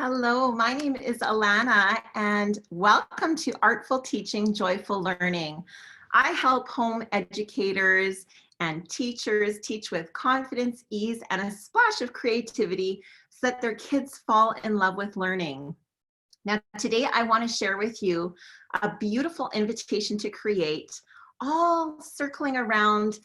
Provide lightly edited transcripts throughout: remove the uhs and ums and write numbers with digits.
Hello, my name is Alana and welcome to Artful Teaching, Joyful Learning. I help home educators and teachers teach with confidence, ease, and a splash of creativity so that their kids fall in love with learning. Now, today I want to share with you a beautiful invitation to create, all circling around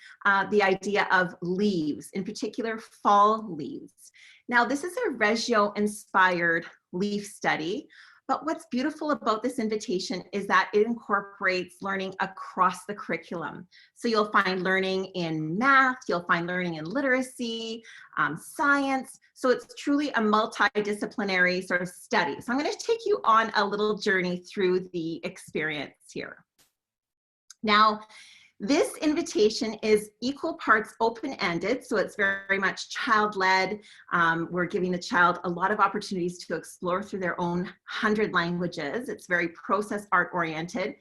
the idea of leaves, in particular fall leaves. Now, this is a Reggio-Inspired leaf study, but what's beautiful about this invitation is that it incorporates learning across the curriculum. So you'll find learning in math, you'll find learning in literacy, science. So it's truly a multidisciplinary sort of study. So I'm going to take you on a little journey through the experience here. Now, this invitation is equal parts open-ended, so it's very much child-led. We're giving the child a lot of opportunities to explore through their own 100 languages. It's very process art-oriented,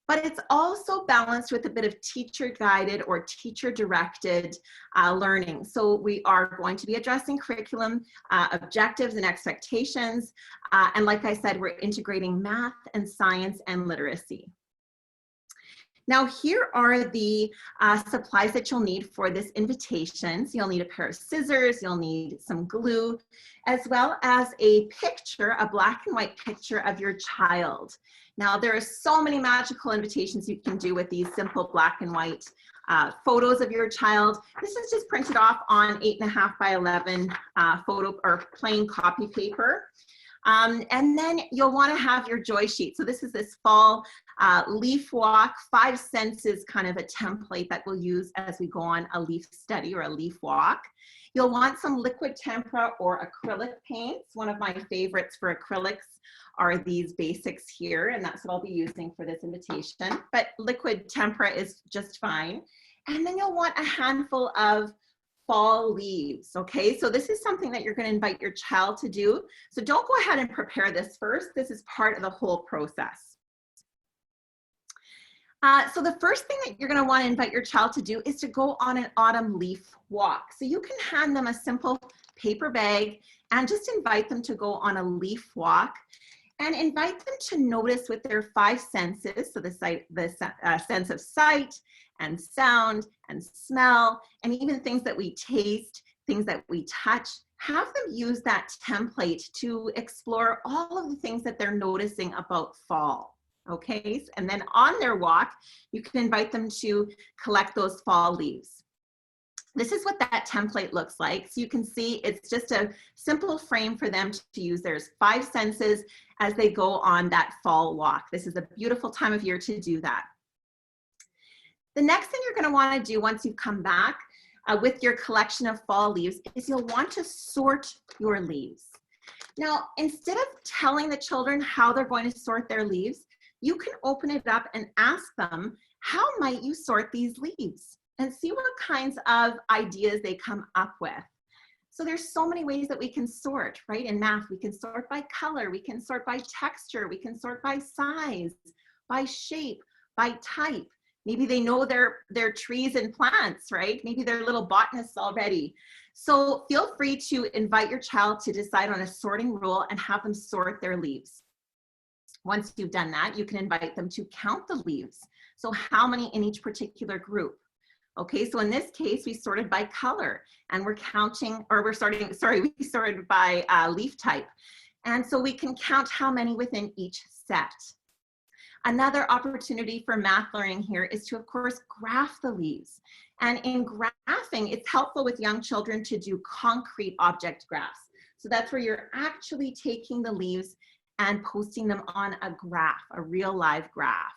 but it's also balanced with a bit of teacher-guided or teacher-directed learning. So we are going to be addressing curriculum objectives and expectations, and like I said, we're integrating math and science and literacy. Now, here are the supplies that you'll need for this invitation. So you'll need a pair of scissors, you'll need some glue, as well as a picture, a black and white picture of your child. Now, there are so many magical invitations you can do with these simple black and white photos of your child. This is just printed off on 8.5 by 11 photo or plain copy paper. And then you'll want to have your Joysheet. So this is this fall leaf walk, 5 senses kind of a template that we'll use as we go on a leaf study or a leaf walk. You'll want some liquid tempera or acrylic paints. One of my favorites for acrylics are these basics here, and that's what I'll be using for this invitation. But liquid tempera is just fine. And then you'll want a handful of fall leaves, okay? So this is something that you're going to invite your child to do. So don't go ahead and prepare this first. This is part of the whole process. So the first thing that you're going to want to invite your child to do is to go on an autumn leaf walk. So you can hand them a simple paper bag and just invite them to go on a leaf walk and invite them to notice with their 5 senses, so the sense of sight and sound and smell, and even things that we taste, things that we touch, have them use that template to explore all of the things that they're noticing about fall, okay? And then on their walk, you can invite them to collect those fall leaves. This is what that template looks like. So you can see it's just a simple frame for them to use. There's 5 senses as they go on that fall walk. This is a beautiful time of year to do that. The next thing you're going to want to do once you come back with your collection of fall leaves is you'll want to sort your leaves. Now, instead of telling the children how they're going to sort their leaves, you can open it up and ask them, how might you sort these leaves? And see what kinds of ideas they come up with. So there's so many ways that we can sort, right? In math, we can sort by color, we can sort by texture, we can sort by size, by shape, by type. Maybe they know their trees and plants, right? Maybe they're little botanists already. So feel free to invite your child to decide on a sorting rule and have them sort their leaves. Once you've done that, you can invite them to count the leaves. So how many in each particular group? Okay, so in this case, we sorted by color and we're counting, or we sorted by leaf type. And so we can count how many within each set. Another opportunity for math learning here is to, of course, graph the leaves. And in graphing, it's helpful with young children to do concrete object graphs. So that's where you're actually taking the leaves and posting them on a graph, a real live graph,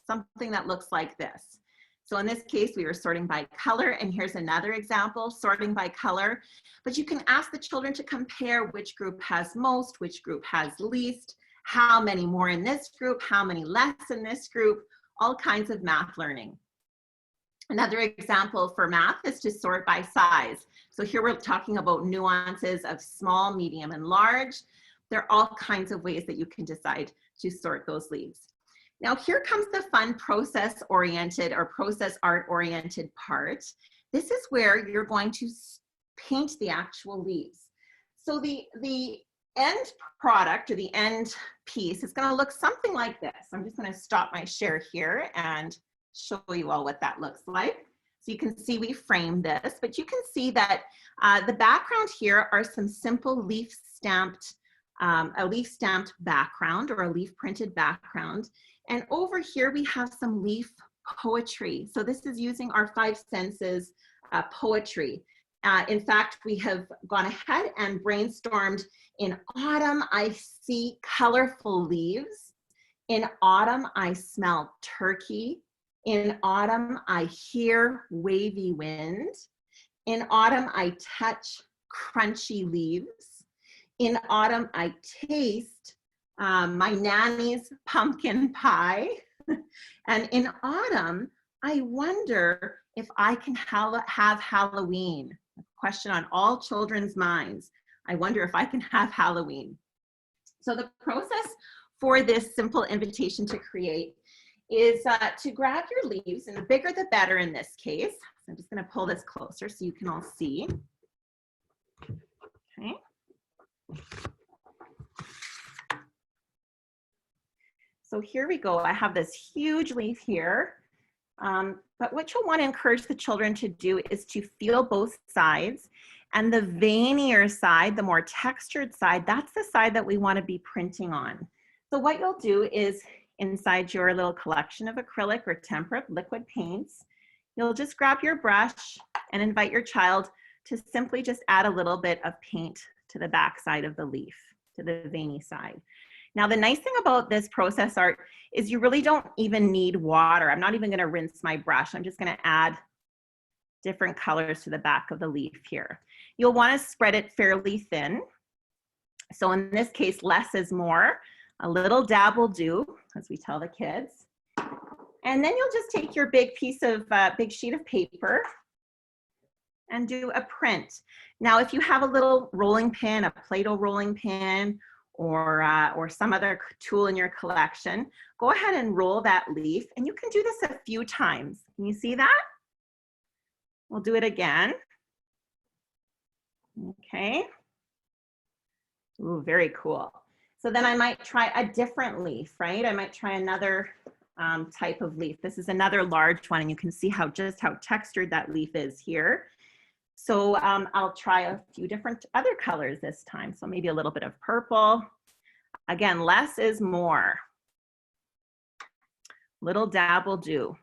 something that looks like this. So in this case, we were sorting by color, and here's another example, sorting by color. But you can ask the children to compare which group has most, which group has least, how many more in this group, how many less in this group, all kinds of math learning. Another example for math is to sort by size. So here we're talking about nuances of small, medium, and large. There are all kinds of ways that you can decide to sort those leaves. Now here comes the fun process-oriented or process art-oriented part. This is where you're going to paint the actual leaves. So the end product, or the end piece, is going to look something like this. I'm just going to stop my share here and show you all what that looks like. So you can see we framed this, but you can see that the background here are some simple leaf stamped, a leaf stamped background or a leaf printed background. And over here we have some leaf poetry. So this is using our 5 senses poetry. In fact, we have gone ahead and brainstormed: in autumn, I see colorful leaves. In autumn, I smell turkey. In autumn, I hear wavy wind. In autumn, I touch crunchy leaves. In autumn, I taste my nanny's pumpkin pie. And in autumn, I wonder if I can have Halloween. A question on all children's minds. I wonder if I can have Halloween. So the process for this simple invitation to create is to grab your leaves, and the bigger the better in this case. So I'm just going to pull this closer so you can all see. Okay. So here we go. I have this huge leaf here. But what you'll want to encourage the children to do is to feel both sides. And the veinier side, the more textured side, that's the side that we want to be printing on. So what you'll do is, inside your little collection of acrylic or temperate liquid paints, you'll just grab your brush and invite your child to simply just add a little bit of paint to the back side of the leaf, to the veiny side. Now, the nice thing about this process art is you really don't even need water. I'm not even going to rinse my brush. I'm just going to add different colors to the back of the leaf here. You'll want to spread it fairly thin. So in this case, less is more. A little dab will do, as we tell the kids. And then you'll just take your big piece of, big sheet of paper and do a print. Now, if you have a little rolling pin, a Play-Doh rolling pin, or some other tool in your collection, go ahead and roll that leaf. And you can do this a few times. Can you see that? We'll do it again. Okay. Ooh, very cool. So then I might try a different leaf, right? I might try another type of leaf. This is another large one, and you can see just how textured that leaf is here. So I'll try a few different other colors this time. So maybe a little bit of purple. Again, less is more. Little dab will do.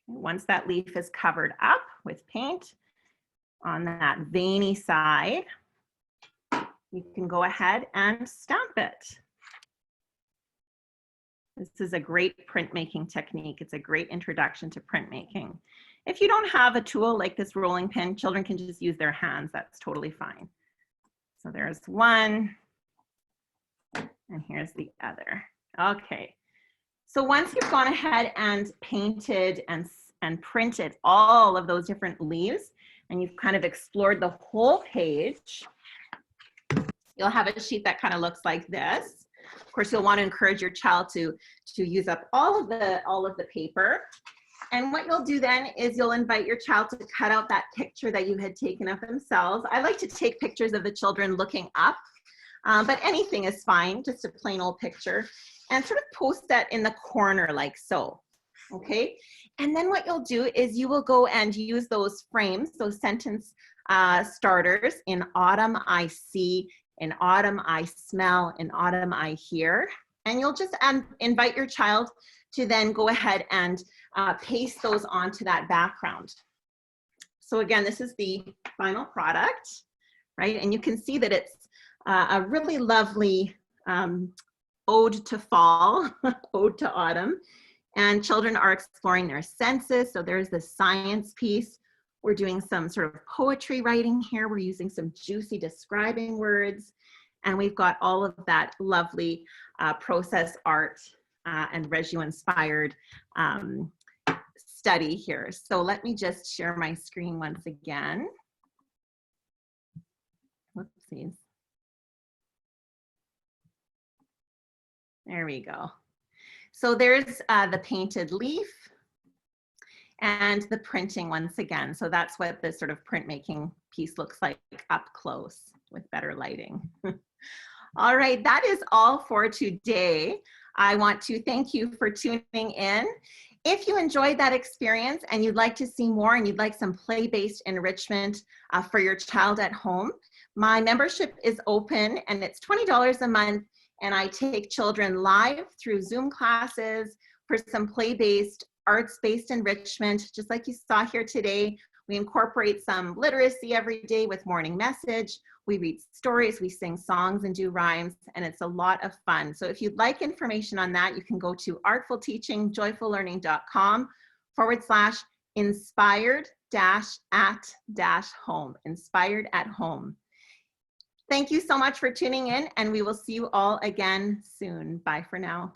Once that leaf is covered up with paint on that veiny side, you can go ahead and stamp it. This is a great printmaking technique. It's a great introduction to printmaking. If you don't have a tool like this rolling pin, children can just use their hands. That's totally fine. So there's one, and here's the other. Okay. So once you've gone ahead and painted and printed all of those different leaves, and you've kind of explored the whole page, you'll have a sheet that kind of looks like this. Of course, you'll want to encourage your child to use up all of the paper. And what you'll do then is you'll invite your child to cut out that picture that you had taken of themselves. I like to take pictures of the children looking up, but anything is fine, just a plain old picture, and sort of post that in the corner like so. Okay, and then what you'll do is you will go and use those frames, those sentence starters. In autumn, I see. In autumn, I smell. In autumn, I hear. And you'll just invite your child to then go ahead and paste those onto that background. So again, this is the final product, right? And you can see that it's a really lovely ode to fall, ode to autumn. And children are exploring their senses. So there's the science piece. We're doing some sort of poetry writing here. We're using some juicy describing words. And we've got all of that lovely process art and Reggio-Inspired study here. So let me just share my screen once again. Whoopsies. There we go. So there's the painted leaf and the printing once again. So that's what the sort of printmaking piece looks like up close with better lighting. All right, that is all for today. I want to thank you for tuning in. If you enjoyed that experience and you'd like to see more and you'd like some play-based enrichment for your child at home, my membership is open and it's $20 a month, and I take children live through Zoom classes for some play-based, arts-based enrichment, just like you saw here today. We incorporate some literacy every day with morning message. We read stories, we sing songs and do rhymes, and it's a lot of fun. So if you'd like information on that, you can go to artfulteaching.com/inspired-at-home, inspired at home. Thank you so much for tuning in, and we will see you all again soon. Bye for now.